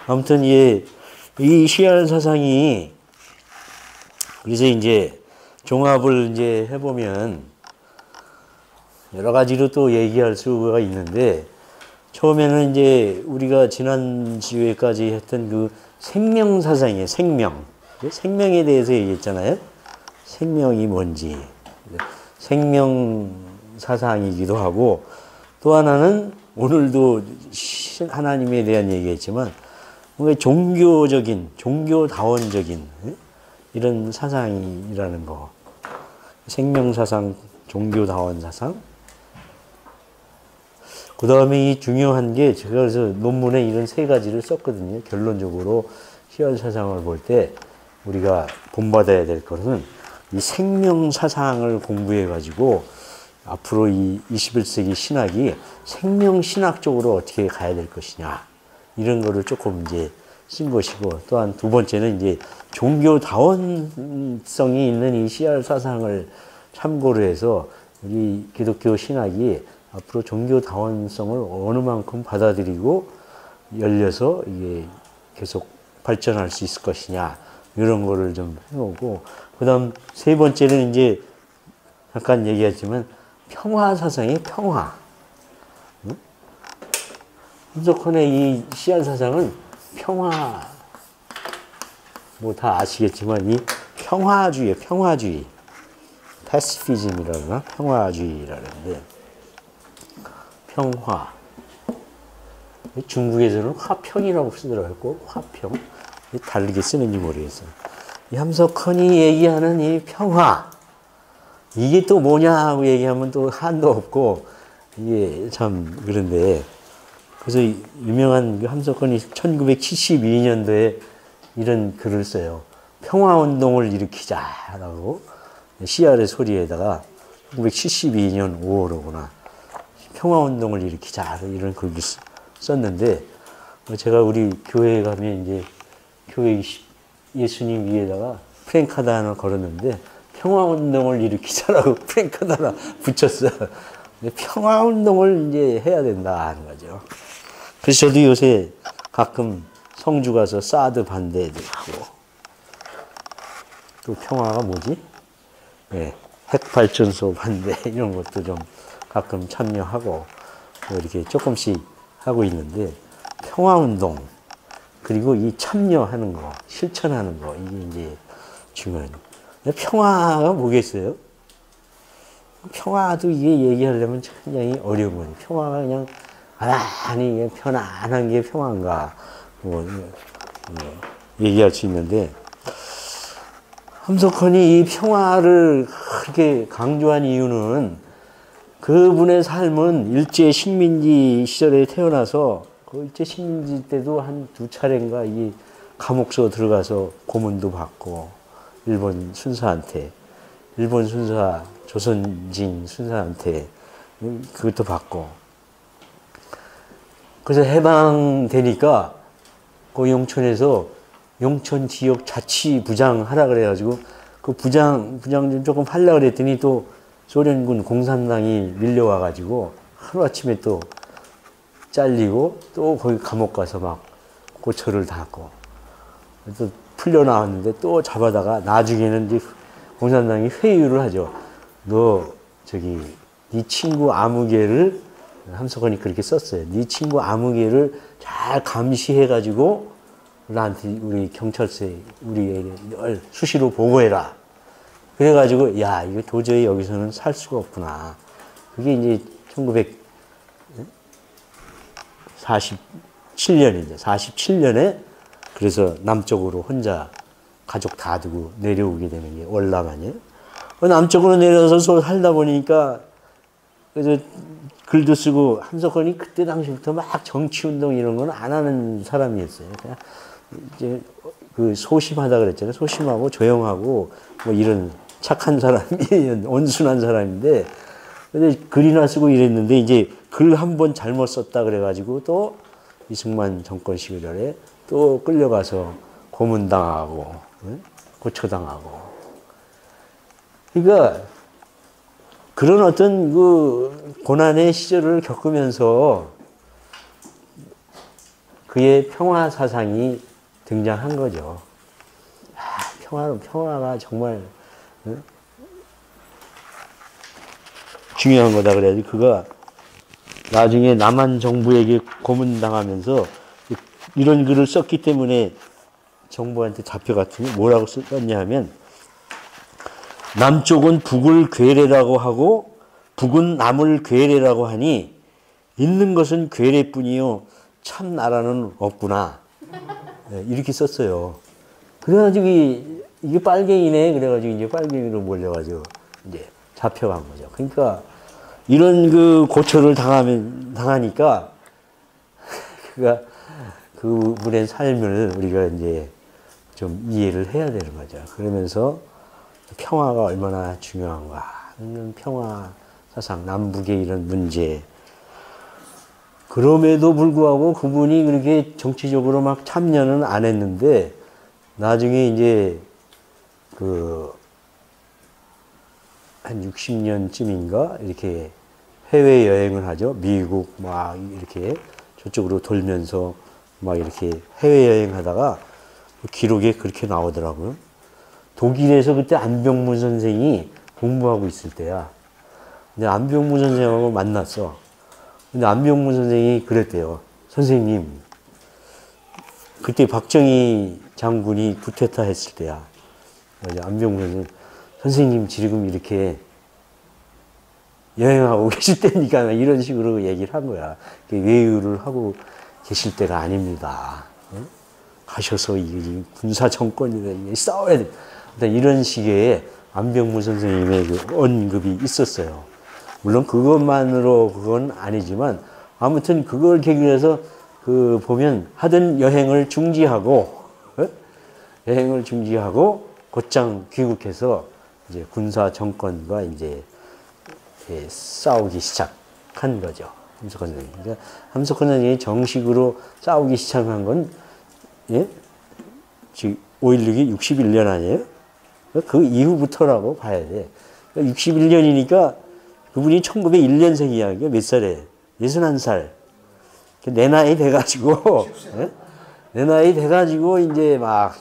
아무튼 이 시알 사상이 그래서 이제 종합을 이제 해보면 여러 가지로 또 얘기할 수가 있는데 처음에는 이제 우리가 지난주에까지 했던 그 생명 사상이에요. 생명에 대해서 얘기했잖아요. 생명이 뭔지. 생명 사상이기도 하고 또 하나는 오늘도 하나님에 대한 얘기했지만 뭔가 종교적인, 종교다원적인 이런 사상이라는 거. 생명 사상, 종교다원 사상. 그 다음에 이 중요한 게 제가 그래서 논문에 이런 세 가지를 썼거든요. 결론적으로 시알 사상을 볼 때 우리가 본받아야 될 것은 이 생명 사상을 공부해 가지고 앞으로 이 21세기 신학이 생명 신학 쪽으로 어떻게 가야 될 것이냐 이런 거를 조금 이제 쓴 것이고 또한 두 번째는 이제 종교다원성이 있는 이 시알 사상을 참고로 해서 우리 기독교 신학이 앞으로 종교다원성을 어느 만큼 받아들이고 열려서 이게 계속 발전할 수 있을 것이냐 이런 거를 좀 해보고 그다음 세 번째는 이제 잠깐 얘기했지만 평화 사상의 평화. 함석헌의 이 시알 사상은 평화 뭐 다 아시겠지만 이 평화주의 패시피즘이라나 평화주의라는데 평화 중국에서는 화평이라고 쓰더라고요. 화평 다르게 쓰는지 모르겠어요. 이 함석헌이 얘기하는 이 평화 이게 또 뭐냐고 얘기하면 또 한도 없고 이게 참 그런데 그래서 유명한 함석헌이 1972년도에 이런 글을 써요. 평화운동을 일으키자라고 CR의 소리에다가 1972년 5월호구나. 평화운동을 일으키자 이런 글을 썼는데 제가 우리 교회에 가면 이제 교회 예수님 위에다가 프랭카드 하나 걸었는데 평화운동을 일으키자라고 프랭카드 하나 붙였어요. 평화운동을 이제 해야 된다 하는 거죠. 그래서 저도 요새 가끔 성주 가서 사드 반대도 하고 또 평화가 뭐지? 네, 핵발전소 반대 이런 것도 좀 가끔 참여하고 뭐 이렇게 조금씩 하고 있는데 평화운동 그리고 이 참여하는 거 실천하는 거 이게 이제 중요한 평화가 뭐겠어요? 평화도 이게 얘기하려면 굉장히 어려운 거예요. 평화가 그냥 가만히 편안한 게 평화인가 얘기할 수 있는데 함석헌이 이 평화를 그렇게 강조한 이유는 그분의 삶은 일제 식민지 시절에 태어나서 그 일제 식민지 때도 한 두 차례인가 이 감옥소 들어가서 고문도 받고 일본 순사한테 조선진 순사한테 그것도 받고 그래서 해방되니까 그 용천에서 용천 지역 자치부장 하라 그래가지고 그 부장 좀 조금 하려고 그랬더니 또 소련군 공산당이 밀려와가지고 하루아침에 또 잘리고 또 거기 감옥 가서 막 고초를 당하고 또 풀려나왔는데 또 잡아다가 나중에는 이제 공산당이 회유를 하죠. 너 네 친구 아무개를 함석헌이 그렇게 썼어요. 네 친구 아무개를 잘 감시해가지고 나한테 우리 경찰서에 우리 수시로 보고해라. 그래가지고 야 이거 도저히 여기서는 살 수가 없구나. 그게 이제 1947년이죠. 47년에 그래서 남쪽으로 혼자 가족 다 두고 내려오게 되는 게 월남 아니에요. 남쪽으로 내려서 살다 보니까 그래서 글도 쓰고 함석헌이 그때 당시부터 막 정치운동 이런 건 안 하는 사람이었어요. 그냥 이제 그 소심하다 그랬잖아요. 소심하고 조용하고 뭐 이런 착한 사람이 온순한 사람인데 근데 글이나 쓰고 이랬는데 이제 글 한 번 잘못 썼다 그래가지고 또 이승만 정권 시절에 또 끌려가서 고문당하고 고초당하고 그러니까 그런 어떤 그 고난의 시절을 겪으면서 그의 평화 사상이 등장한 거죠. 평화가 정말 중요한 거다 그래야지. 그가 나중에 남한 정부에게 고문당하면서 이런 글을 썼기 때문에 정부한테 잡혀갔더니 뭐라고 썼냐 하면, 남쪽은 북을 괴뢰라고 하고 북은 남을 괴뢰라고 하니 있는 것은 괴뢰뿐이요 참 나라는 없구나. 이렇게 썼어요. 그래가지고 이게 빨갱이네. 그래가지고 이제 빨갱이로 몰려가지고 이제 잡혀간 거죠. 그러니까 이런 그 고초를 당하니까 그가 그분의 삶을 우리가 이제 좀 이해를 해야 되는 거죠. 그러면서 평화가 얼마나 중요한가 하는 평화 사상, 남북의 이런 문제. 그럼에도 불구하고 그분이 그렇게 정치적으로 막 참여는 안 했는데, 나중에 이제 한 60년쯤인가 이렇게 해외 여행을 하죠. 미국 막 이렇게 저쪽으로 돌면서 막 이렇게 해외 여행하다가 기록에 그렇게 나오더라고요. 독일에서 그때 안병문 선생이 공부하고 있을 때야. 근데 안병문 선생하고 만났어. 근데 안병문 선생이 그랬대요. 선생님, 그때 박정희 장군이 쿠데타 했을 때야. 안병문 선생님 지금 이렇게 여행하고 계실 때니까 이런 식으로 얘기를 한 거야. 외유를 하고 계실 때가 아닙니다. 가셔서 이 군사 정권이다, 싸워야 돼. 이런 식의 안병무 선생님의 그 언급이 있었어요. 물론 그것만으로 그건 아니지만, 아무튼 그걸 계기로 해서 보면 하던 여행을 중지하고, 곧장 귀국해서 이제 군사 정권과 이제 싸우기 시작한 거죠. 함석헌 선생님. 그러니까 함석헌 선생님이 정식으로 싸우기 시작한 건, 지금 5.16이 61년 아니에요? 그 이후부터라고 봐야 돼. 61년이니까 그분이 1901년생이야. 몇 살에? 61살. 내 나이 돼가지고, 내 나이 돼가지고 이제 막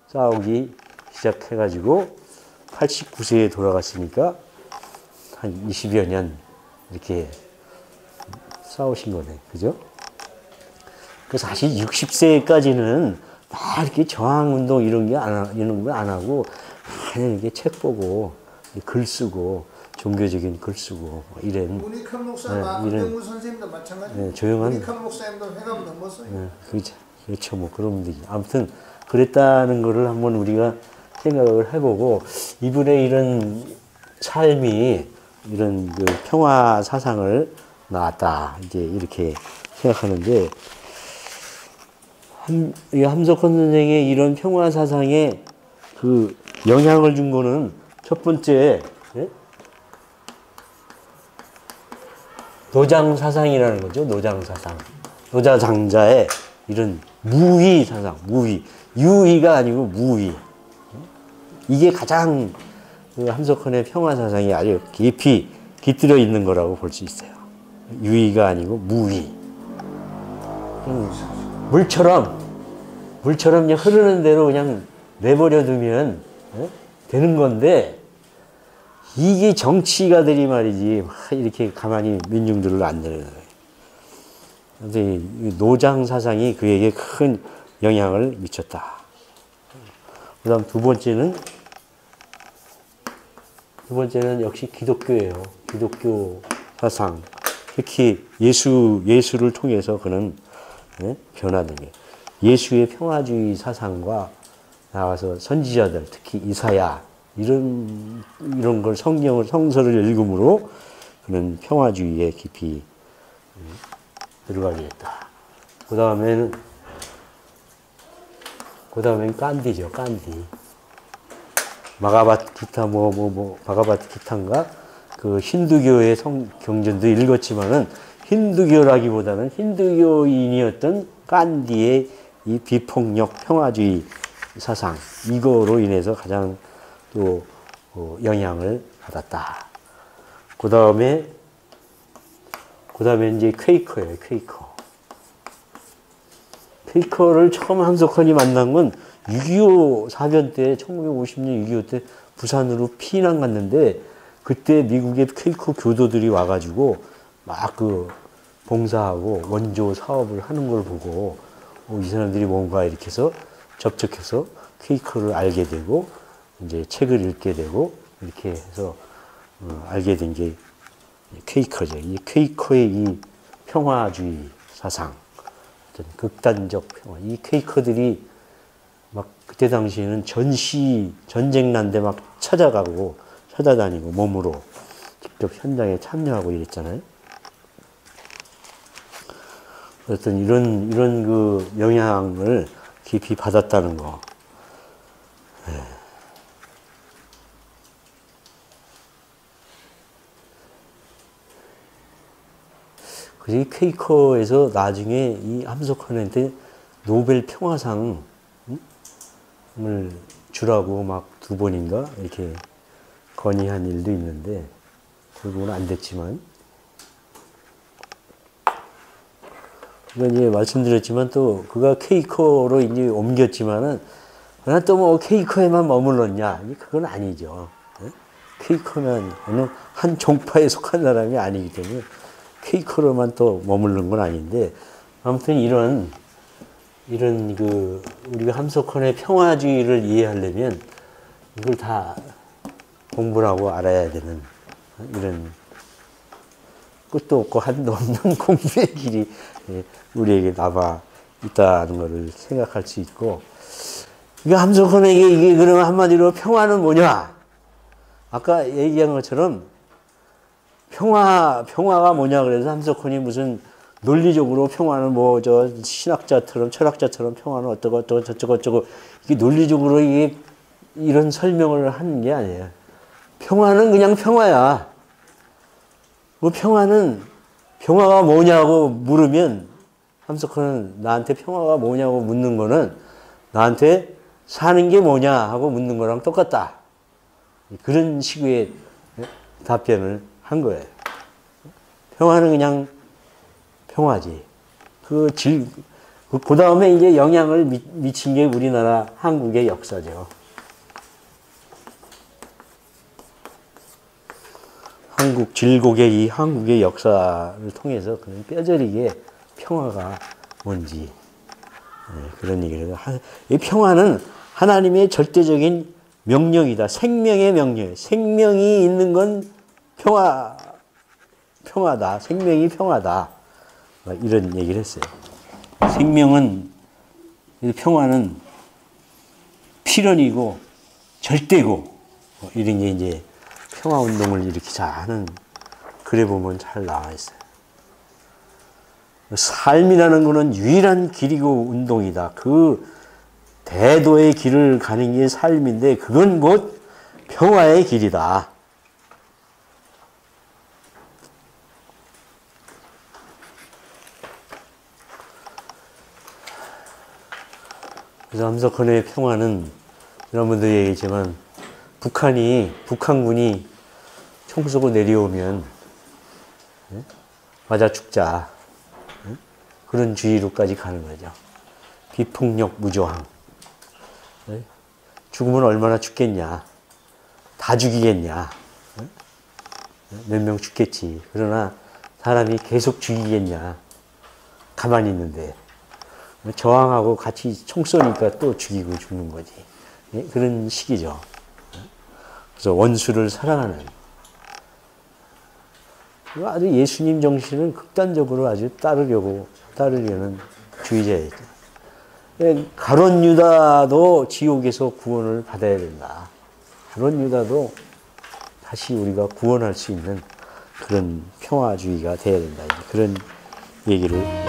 싸우기 시작해가지고 89세에 돌아갔으니까 한 20여 년 이렇게 싸우신 거네. 그죠? 그래서 사실 60세까지는 막 이렇게 저항운동 이런 거 안 하고, 그냥 이렇게 책 보고, 글 쓰고, 종교적인 글 쓰고, 이런. 문익환 목사, 안병무 선생님도 마찬가지예요. 조용한. 문익환 목사님도 회감 넘었어요. 그렇죠. 뭐 그런 분들이. 아무튼, 그랬다는 거를 한번 우리가 생각을 해보고, 이분의 이런 삶이 이런 그 평화 사상을 낳았다. 이제 이렇게 생각하는데, 함석헌 선생의 이런 평화 사상에 그 영향을 준 거는 첫 번째, 노장 사상이라는 거죠. 노장 사상. 노자장자의 이런 무위 사상, 무위. 유위가 아니고 무위. 이게 가장 그 함석헌의 평화 사상이 아주 깊이 깃들어 있는 거라고 볼 수 있어요. 유위가 아니고 무위. 물처럼 그냥 흐르는 대로 그냥 내버려 두면 되는 건데, 이게 정치가들이 말이지 이렇게 가만히 민중들을 안 내려놔요. 근데 노장 사상이 그에게 큰 영향을 미쳤다. 그다음 두 번째는 역시 기독교예요. 기독교 사상. 특히 예수를 통해서 그는 변화된 게, 예수의 평화주의 사상과 나와서 선지자들, 특히 이사야, 이런 걸 성서를 읽음으로 그는 평화주의에 깊이 들어가게 됐다. 그 다음에는 깐디죠, 깐디. 바가바트기타인가? 그 힌두교의 경전도 읽었지만은, 힌두교라기보다는 힌두교인이었던 깐디의 이 비폭력 평화주의 사상, 이거로 인해서 가장 또 영향을 받았다. 그 다음에 이제 퀘이커예요, 퀘이커. 케이커를 처음 함석헌이 만난 건 6.25 사변 때, 1950년 6.25 때 부산으로 피난 갔는데, 그때 미국의 케이커 교도들이 와가지고 막 그 봉사하고 원조 사업을 하는 걸 보고, 이 사람들이 뭔가 이렇게 해서 접촉해서 케이커를 알게 되고, 이제 책을 읽게 되고, 이렇게 해서 알게 된 게 케이커죠. 이 케이커의 이 평화주의 사상, 어떤 극단적 평화. 이 케이커들이 막 그때 당시에는 전쟁 난데 막 찾아가고 찾아다니고 몸으로 직접 현장에 참여하고 이랬잖아요. 어떤 이런 그 영향을 깊이 받았다는 거. 그래서 이 케이커에서 나중에 이 함석헌한테 노벨 평화상을 주라고 막 2번인가 이렇게 건의한 일도 있는데 결국은 안 됐지만, 그러니까 이제 말씀드렸지만 또 그가 케이커로 이제 옮겼지만은 그러나 또 뭐 케이커에만 머물렀냐? 그건 아니죠. 케이커는 어느 한 종파에 속한 사람이 아니기 때문에 케이커로만 또 머무른 건 아닌데, 아무튼 이런 그 우리가 함석헌의 평화주의를 이해하려면 이걸 다 공부를 하고 알아야 되는 이런 끝도 없고 한도 없는 공부의 길이 우리에게 남아 있다는 것을 생각할 수 있고, 그러니까 함석헌에게 이게 그러면 한마디로 평화는 뭐냐? 아까 얘기한 것처럼 평화가 뭐냐 그래서 함석헌이 무슨 논리적으로 평화는 뭐 저 신학자처럼 철학자처럼 평화는 어쩌고 저쩌고 이게 논리적으로 이게 이런 설명을 하는 게 아니에요. 평화는 그냥 평화야. 뭐 평화가 뭐냐고 물으면 함석헌은 나한테 평화가 뭐냐고 묻는 거는 나한테 사는 게 뭐냐 하고 묻는 거랑 똑같다. 그런 식의 답변을 한 거예요. 평화는 그냥 평화지. 그 다음에 이제 영향을 미친 게 우리나라 한국의 역사죠. 질곡의 이 한국의 역사를 통해서 그런 뼈저리게 평화가 뭔지 그런 얘기를 해요. 이 평화는 하나님의 절대적인 명령이다. 생명의 명령. 생명이 있는 건 평화다. 생명이 평화다. 이런 얘기를 했어요. 평화는 필연이고 절대고, 이런 게 이제 평화운동을 이렇게 잘 하는 글에 보면 잘 나와 있어요. 삶이라는 것은 유일한 길이고 운동이다. 그 대도의 길을 가는 게 삶인데 그건 곧 평화의 길이다. 그래서 함석헌의 평화는 여러분들이 얘기했지만 북한군이 총 쏘고 내려오면 맞아 죽자, 그런 주의로까지 가는 거죠. 비폭력 무저항. 죽으면 얼마나 죽겠냐. 다 죽이겠냐. 몇 명 죽겠지. 그러나 사람이 계속 죽이겠냐. 가만히 있는데. 저항하고 같이 총 쏘니까 또 죽이고 죽는 거지. 그런 식이죠. 그래서 원수를 사랑하는. 아주 예수님 정신을 극단적으로 아주 따르려는 주의자였죠. 가룟 유다도 지옥에서 구원을 받아야 된다. 가룟 유다도 다시 우리가 구원할 수 있는 그런 평화주의가 돼야 된다. 그런 얘기를